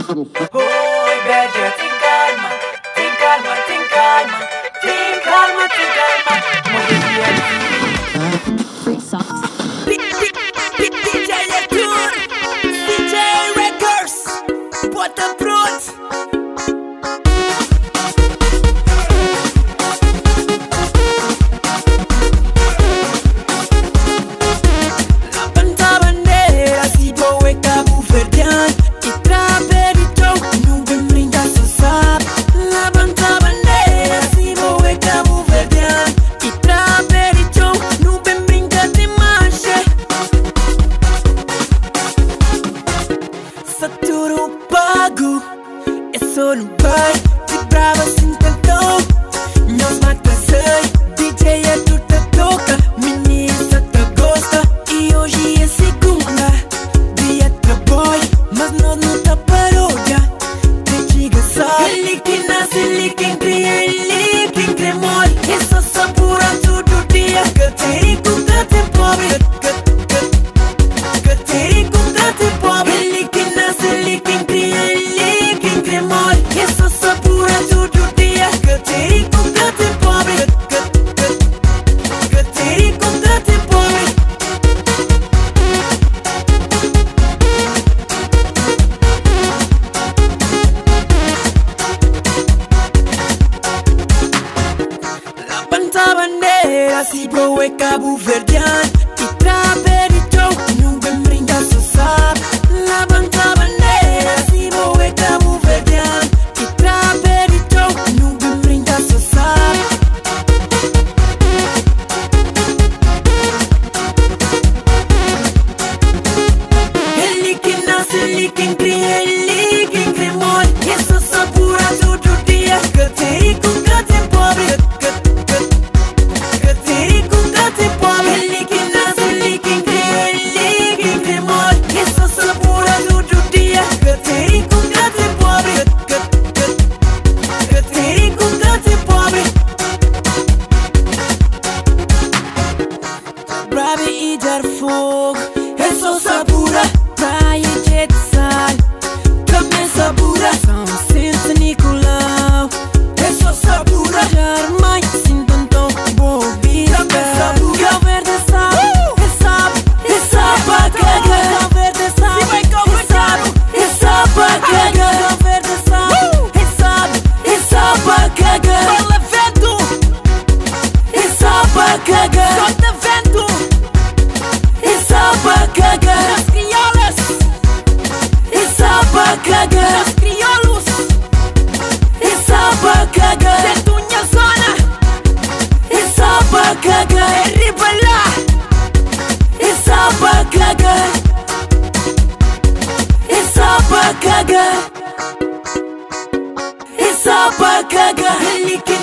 Oi, Bédia, tem calma, tem calma, tem calma, tem calma, tem calma. Free socks. DJ Arthur, DJ Records, bota pronto. Levanta a bandeira, Zimbabwe, Cabo Verdeano e Traperito, não vem brincar só sabe. Levanta a bandeira, Zimbabwe, Cabo Verdeano e Traperito, não vem brincar de marcha. Saturo pago, é só no bai, de brava sem tentão. Nós mata sei, DJ Arthur tá toca, menina tá gosta. E hoje é segunda, dia trabalho, mas nós não tá paródia. Te diga só, ele que nasce, ele quem cria, ele quem cremor. Essa sabura todo dia, caterico tá te pobre, caterico tá te pobre. Ele que nasce, ele quem cria, ele quem cremor. Essa sabura todo dia, caterico tá te pobre, caterico tá te pobre. Levanta a bandeira, Zimbabwe, Cabo Verdeano e Traperito, não vem brincar só sabe. Levanta a bandeira, Zimbabwe, Cabo Verdeano e Traperito, não vem brincar só sabe. Ele que nasce, ele quem cria, ele quem cremor. Essa sabura todo dia, caterico tá te pobre, caterico tá te pobre. Ele que nasce, ele quem cria, ele quem cremor. Essa sabura todo dia, caterico tá te pobre, caterico tá te pobre. Brave e dar fogo, é só sabura, praia e jet sal. Também sabura, São Vicente Nicolau. É só sabura, Jarmai, Sintantão, Bobina. Também sabura, Cabo Verde sabe, é sabe pra cagar. Cabo Verde sabe, é sabe pra cagar. Cabo Verde sabe, é sabe pra cagar. Fala vento, é sabe pra cagar. Solta vento, é sabe pra cagar. Nas criolas, é sabe pra cagar. Nas criolos, é sabe pra cagar. Dentro minha zona, é sabe pra cagar. É Ribala, é sabe pra cagar. É sabe pra cagar. É sabe pra cagar. Ele que